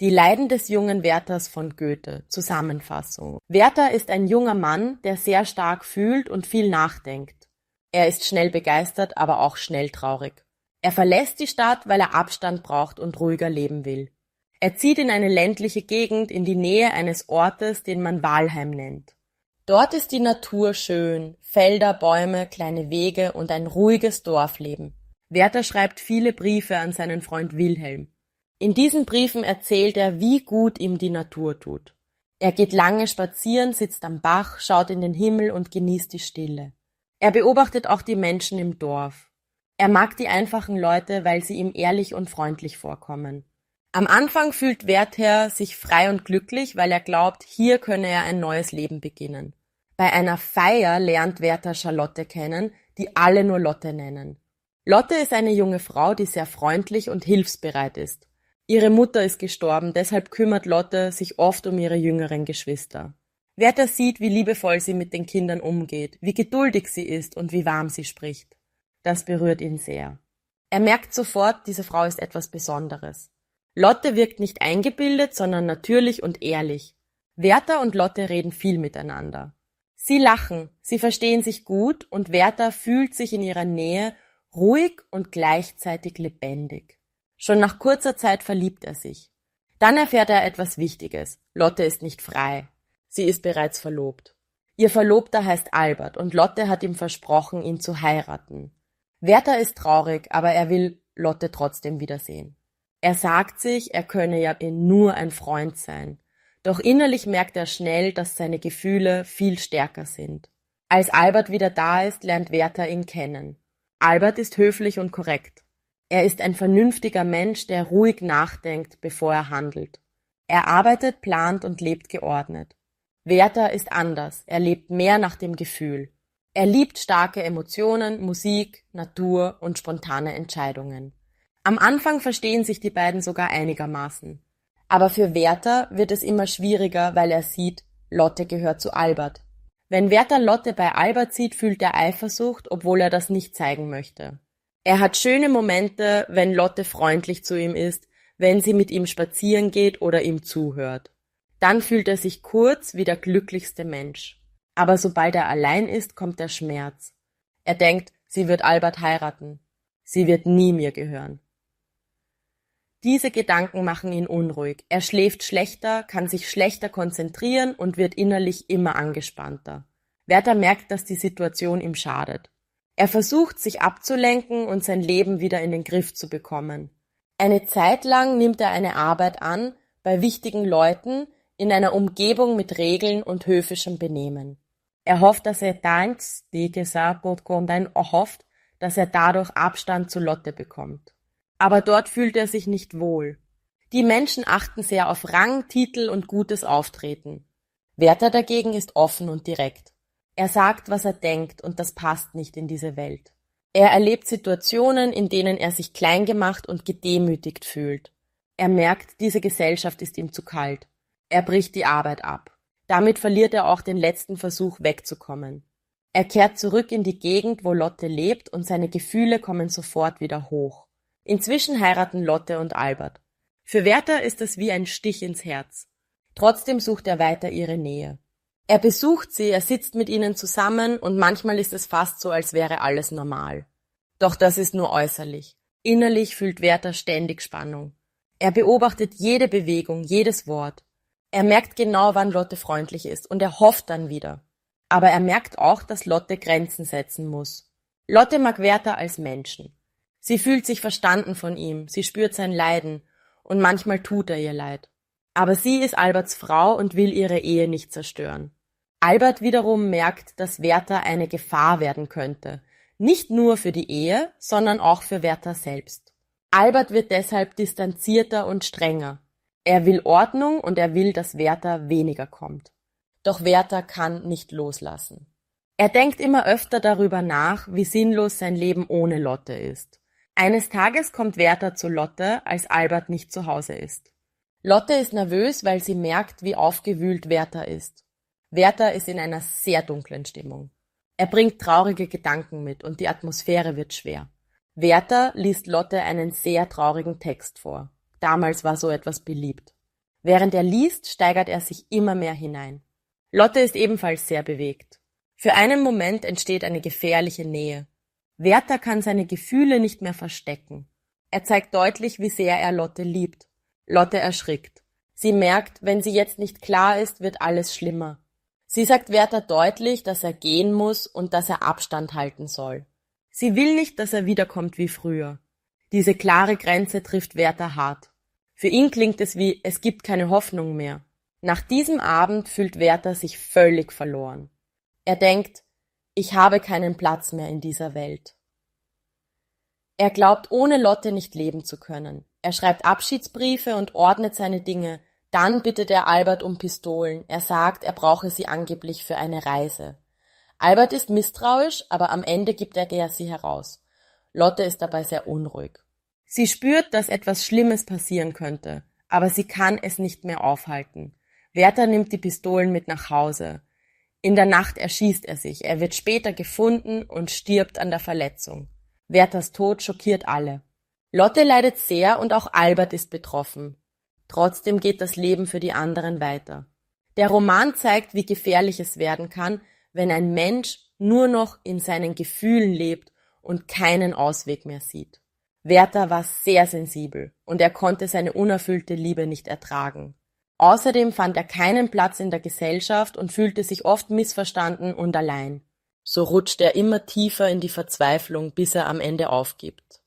Die Leiden des jungen Werthers von Goethe. Zusammenfassung. Werther ist ein junger Mann, der sehr stark fühlt und viel nachdenkt. Er ist schnell begeistert, aber auch schnell traurig. Er verlässt die Stadt, weil er Abstand braucht und ruhiger leben will. Er zieht in eine ländliche Gegend in die Nähe eines Ortes, den man Walheim nennt. Dort ist die Natur schön, Felder, Bäume, kleine Wege und ein ruhiges Dorfleben. Werther schreibt viele Briefe an seinen Freund Wilhelm. In diesen Briefen erzählt er, wie gut ihm die Natur tut. Er geht lange spazieren, sitzt am Bach, schaut in den Himmel und genießt die Stille. Er beobachtet auch die Menschen im Dorf. Er mag die einfachen Leute, weil sie ihm ehrlich und freundlich vorkommen. Am Anfang fühlt Werther sich frei und glücklich, weil er glaubt, hier könne er ein neues Leben beginnen. Bei einer Feier lernt Werther Charlotte kennen, die alle nur Lotte nennen. Lotte ist eine junge Frau, die sehr freundlich und hilfsbereit ist. Ihre Mutter ist gestorben, deshalb kümmert Lotte sich oft um ihre jüngeren Geschwister. Werther sieht, wie liebevoll sie mit den Kindern umgeht, wie geduldig sie ist und wie warm sie spricht. Das berührt ihn sehr. Er merkt sofort, diese Frau ist etwas Besonderes. Lotte wirkt nicht eingebildet, sondern natürlich und ehrlich. Werther und Lotte reden viel miteinander. Sie lachen, sie verstehen sich gut und Werther fühlt sich in ihrer Nähe ruhig und gleichzeitig lebendig. Schon nach kurzer Zeit verliebt er sich. Dann erfährt er etwas Wichtiges. Lotte ist nicht frei. Sie ist bereits verlobt. Ihr Verlobter heißt Albert und Lotte hat ihm versprochen, ihn zu heiraten. Werther ist traurig, aber er will Lotte trotzdem wiedersehen. Er sagt sich, er könne ja nur ein Freund sein. Doch innerlich merkt er schnell, dass seine Gefühle viel stärker sind. Als Albert wieder da ist, lernt Werther ihn kennen. Albert ist höflich und korrekt. Er ist ein vernünftiger Mensch, der ruhig nachdenkt, bevor er handelt. Er arbeitet, plant und lebt geordnet. Werther ist anders, er lebt mehr nach dem Gefühl. Er liebt starke Emotionen, Musik, Natur und spontane Entscheidungen. Am Anfang verstehen sich die beiden sogar einigermaßen. Aber für Werther wird es immer schwieriger, weil er sieht, Lotte gehört zu Albert. Wenn Werther Lotte bei Albert sieht, fühlt er Eifersucht, obwohl er das nicht zeigen möchte. Er hat schöne Momente, wenn Lotte freundlich zu ihm ist, wenn sie mit ihm spazieren geht oder ihm zuhört. Dann fühlt er sich kurz wie der glücklichste Mensch. Aber sobald er allein ist, kommt der Schmerz. Er denkt, sie wird Albert heiraten. Sie wird nie mir gehören. Diese Gedanken machen ihn unruhig. Er schläft schlechter, kann sich schlechter konzentrieren und wird innerlich immer angespannter. Werther merkt, dass die Situation ihm schadet. Er versucht, sich abzulenken und sein Leben wieder in den Griff zu bekommen. Eine Zeit lang nimmt er eine Arbeit an, bei wichtigen Leuten, in einer Umgebung mit Regeln und höfischem Benehmen. Er hofft, dass er dadurch Abstand zu Lotte bekommt. Aber dort fühlt er sich nicht wohl. Die Menschen achten sehr auf Rang, Titel und gutes Auftreten. Werther dagegen ist offen und direkt. Er sagt, was er denkt, und das passt nicht in diese Welt. Er erlebt Situationen, in denen er sich klein gemacht und gedemütigt fühlt. Er merkt, diese Gesellschaft ist ihm zu kalt. Er bricht die Arbeit ab. Damit verliert er auch den letzten Versuch, wegzukommen. Er kehrt zurück in die Gegend, wo Lotte lebt, und seine Gefühle kommen sofort wieder hoch. Inzwischen heiraten Lotte und Albert. Für Werther ist es wie ein Stich ins Herz. Trotzdem sucht er weiter ihre Nähe. Er besucht sie, er sitzt mit ihnen zusammen und manchmal ist es fast so, als wäre alles normal. Doch das ist nur äußerlich. Innerlich fühlt Werther ständig Spannung. Er beobachtet jede Bewegung, jedes Wort. Er merkt genau, wann Lotte freundlich ist und er hofft dann wieder. Aber er merkt auch, dass Lotte Grenzen setzen muss. Lotte mag Werther als Menschen. Sie fühlt sich verstanden von ihm, sie spürt sein Leiden und manchmal tut er ihr leid. Aber sie ist Alberts Frau und will ihre Ehe nicht zerstören. Albert wiederum merkt, dass Werther eine Gefahr werden könnte. Nicht nur für die Ehe, sondern auch für Werther selbst. Albert wird deshalb distanzierter und strenger. Er will Ordnung und er will, dass Werther weniger kommt. Doch Werther kann nicht loslassen. Er denkt immer öfter darüber nach, wie sinnlos sein Leben ohne Lotte ist. Eines Tages kommt Werther zu Lotte, als Albert nicht zu Hause ist. Lotte ist nervös, weil sie merkt, wie aufgewühlt Werther ist. Werther ist in einer sehr dunklen Stimmung. Er bringt traurige Gedanken mit und die Atmosphäre wird schwer. Werther liest Lotte einen sehr traurigen Text vor. Damals war so etwas beliebt. Während er liest, steigert er sich immer mehr hinein. Lotte ist ebenfalls sehr bewegt. Für einen Moment entsteht eine gefährliche Nähe. Werther kann seine Gefühle nicht mehr verstecken. Er zeigt deutlich, wie sehr er Lotte liebt. Lotte erschrickt. Sie merkt, wenn sie jetzt nicht klar ist, wird alles schlimmer. Sie sagt Werther deutlich, dass er gehen muss und dass er Abstand halten soll. Sie will nicht, dass er wiederkommt wie früher. Diese klare Grenze trifft Werther hart. Für ihn klingt es wie, es gibt keine Hoffnung mehr. Nach diesem Abend fühlt Werther sich völlig verloren. Er denkt, ich habe keinen Platz mehr in dieser Welt. Er glaubt, ohne Lotte nicht leben zu können. Er schreibt Abschiedsbriefe und ordnet seine Dinge. Dann bittet er Albert um Pistolen. Er sagt, er brauche sie angeblich für eine Reise. Albert ist misstrauisch, aber am Ende gibt er sie heraus. Lotte ist dabei sehr unruhig. Sie spürt, dass etwas Schlimmes passieren könnte, aber sie kann es nicht mehr aufhalten. Werther nimmt die Pistolen mit nach Hause. In der Nacht erschießt er sich. Er wird später gefunden und stirbt an der Verletzung. Werthers Tod schockiert alle. Lotte leidet sehr und auch Albert ist betroffen. Trotzdem geht das Leben für die anderen weiter. Der Roman zeigt, wie gefährlich es werden kann, wenn ein Mensch nur noch in seinen Gefühlen lebt und keinen Ausweg mehr sieht. Werther war sehr sensibel und er konnte seine unerfüllte Liebe nicht ertragen. Außerdem fand er keinen Platz in der Gesellschaft und fühlte sich oft missverstanden und allein. So rutscht er immer tiefer in die Verzweiflung, bis er am Ende aufgibt.